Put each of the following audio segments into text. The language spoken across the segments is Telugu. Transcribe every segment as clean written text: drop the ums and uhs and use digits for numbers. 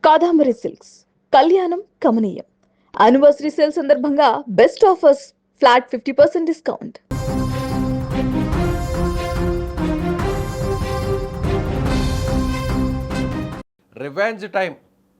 కాదాంబరి సిల్క్స్ కళ్యాణం కమనీయం యానివర్సరీ సేల్ సందర్భంగా best offers flat 50% discount. Revenge time.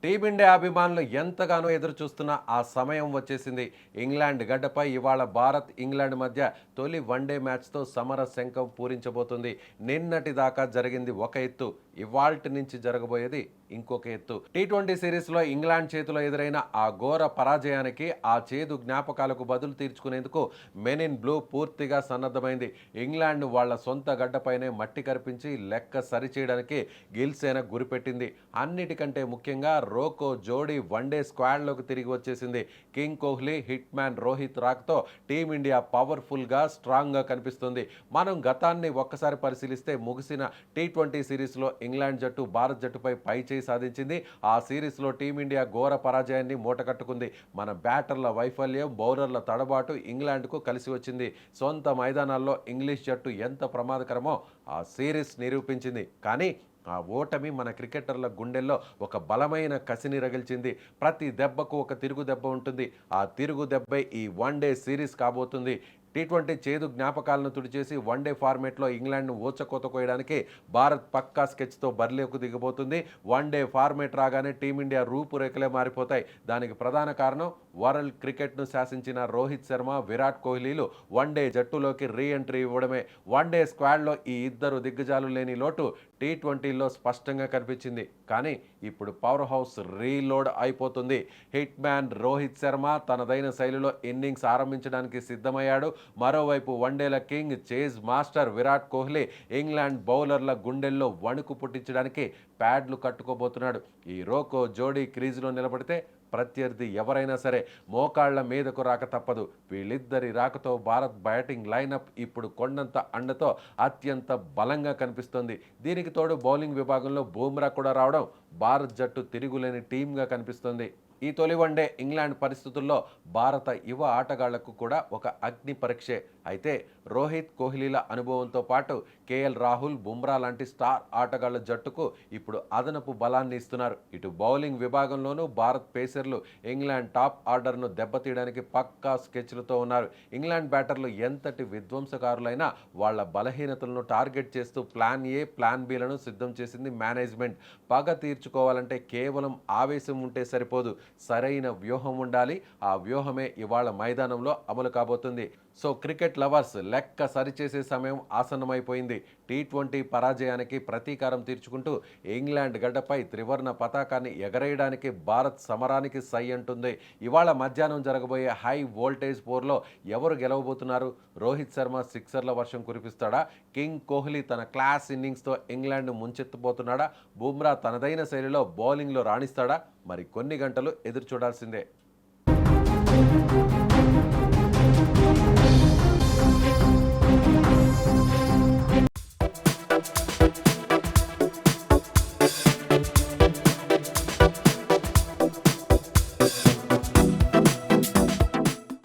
Team India అభిమానులు ఎంతగానో ఎదురు చూస్తున్న ఆ సమయం వచ్చేసింది. ఇంగ్లాండ్ గడ్డపై ఇవాళ భారత్ ఇంగ్లాండ్ మధ్య తొలి వన్డే మ్యాచ్తో సమర శంఖం పూరించబోతుంది. నిన్నటి దాకా జరిగింది ఒక ఎత్తు, ఇవాల్టి నుంచి జరగబోయేది ఇంకొక ఎత్తు. టీ20 సిరీస్లో ఇంగ్లాండ్ చేతిలో ఎదురైన ఆ ఘోర పరాజయానికి, ఆ చేదు జ్ఞాపకాలకు బదులు తీర్చుకునేందుకు మెన్ ఇన్ బ్లూ పూర్తిగా సన్నద్ధమైంది. ఇంగ్లాండ్ వాళ్ల సొంత గడ్డపైనే మట్టి కరిపించి లెక్క సరిచేయడానికి గిల్సేన గురిపెట్టింది. అన్నిటికంటే ముఖ్యంగా రోకో జోడీ వన్డే స్క్వాడ్లోకి తిరిగి వచ్చేసింది. King Kohli, hit man Rohit రాక్తో టీమిండియా పవర్ఫుల్గా, స్ట్రాంగ్గా కనిపిస్తుంది. మనం గతాన్ని ఒక్కసారి పరిశీలిస్తే ముగిసిన టీ20 సిరీస్లో ఇంగ్లాండ్ జట్టు భారత్ జట్టుపై పైచేయి సాధించింది. ఆ సిరీస్లో టీమిండియా ఘోర పరాజయాన్ని మూటకట్టుకుంది. మన బ్యాటర్ల వైఫల్యం, బౌలర్ల తడబాటు ఇంగ్లాండ్కు కలిసి వచ్చింది. సొంత మైదానాల్లో ఇంగ్లీష్ జట్టు ఎంత ప్రమాదకరమో ఆ సిరీస్ నిరూపించింది. కానీ ఆ ఓటమి మన క్రికెటర్ల గుండెల్లో ఒక బలమైన కసిని రగిల్చింది. ప్రతి దెబ్బకు ఒక తిరుగు దెబ్బ ఉంటుంది. ఆ తిరుగు దెబ్బే ఈ వన్డే సిరీస్ కాబోతుంది. టీ20 చేదు జ్ఞాపకాలను తుడిచేసి వన్డే ఫార్మేట్లో ఇంగ్లాండ్ను ఊచకోత కోయడానికి భారత్ పక్కా స్కెచ్తో బరిలోకి దిగబోతుంది. వన్డే ఫార్మేట్ రాగానే టీమిండియా రూపురేఖలే మారిపోతాయి. దానికి ప్రధాన కారణం వరల్డ్ క్రికెట్ను శాసించిన రోహిత్ శర్మ, విరాట్ కోహ్లీలు వన్డే జట్టులోకి రీ ఎంట్రీ ఇవ్వడమే. వన్డే స్క్వాడ్లో ఈ ఇద్దరు దిగ్గజాలు లేని లోటు టీ20లో స్పష్టంగా కనిపించింది. కానీ ఇప్పుడు పవర్ హౌస్ రీలోడ్ అయిపోతుంది. హిట్ మ్యాన్ రోహిత్ శర్మ తనదైన శైలిలో ఇన్నింగ్స్ ఆరంభించడానికి సిద్ధమయ్యాడు. మరోవైపు వన్డేల king, chase master Virat Kohli England బౌలర్ల గుండెల్లో వణుకు పుట్టించడానికి ప్యాడ్లు కట్టుకోబోతున్నాడు. ఈ రోకో జోడీ క్రీజులో నిలబడితే ప్రత్యర్థి ఎవరైనా సరే మోకాళ్ల మీదకు రాక తప్పదు. వీళ్ళిద్దరి రాకతో భారత్ బ్యాటింగ్ లైనప్ ఇప్పుడు కొండంత అండతో అత్యంత బలంగా కనిపిస్తోంది. దీనికి తోడు బౌలింగ్ విభాగంలో బూమ్రా కూడా రావడం భారత్ జట్టు తిరుగులేని టీమ్గా కనిపిస్తోంది. ఈ తొలి వన్డే ఇంగ్లాండ్ పరిస్థితుల్లో భారత యువ ఆటగాళ్లకు కూడా ఒక అగ్ని పరీక్షే. అయితే రోహిత్, కోహ్లీల అనుభవంతో పాటు కేఎల్ రాహుల్, బుమ్రా లాంటి స్టార్ ఆటగాళ్ల జట్టుకు ఇప్పుడు అదనపు బలాన్ని ఇస్తున్నారు. ఇటు బౌలింగ్ విభాగంలోనూ భారత్ పేసర్లు ఇంగ్లాండ్ టాప్ ఆర్డర్ను దెబ్బతీయడానికి పక్కా స్కెచ్లతో ఉన్నారు. ఇంగ్లాండ్ బ్యాటర్లు ఎంతటి విధ్వంసకారులైనా వాళ్ల బలహీనతలను టార్గెట్ చేస్తూ ప్లాన్ ఏ, ప్లాన్ బిలను సిద్ధం చేసింది మేనేజ్మెంట్. పగ తీర్చుకోవాలంటే కేవలం ఆవేశం ఉంటే సరిపోదు, సరైన వ్యూహం ఉండాలి. ఆ వ్యూహమే ఇవాళ మైదానంలో అమలు కాబోతుంది. సో క్రికెట్ లవర్స్, లెక్క సరిచేసే సమయం ఆసన్నమైపోయింది. టీ20 పరాజయానికి ప్రతీకారం తీర్చుకుంటూ ఇంగ్లాండ్ గడ్డపై త్రివర్ణ పతాకాన్ని ఎగరేయడానికి భారత్ సమరానికి సై అంటుంది. ఇవాళ మధ్యాహ్నం జరగబోయే హై వోల్టేజ్ పోర్లో ఎవరు గెలవబోతున్నారు? రోహిత్ శర్మ సిక్సర్ల వర్షం కురిపిస్తాడా? కింగ్ కోహ్లీ తన క్లాస్ ఇన్నింగ్స్తో ఇంగ్లాండ్ను ముంచెత్తబోతున్నాడా? బుమ్రా తనదైన శైలిలో బౌలింగ్లో రాణిస్తాడా? మరి కొన్ని గంటలు ఎదురు చూడాల్సిందే.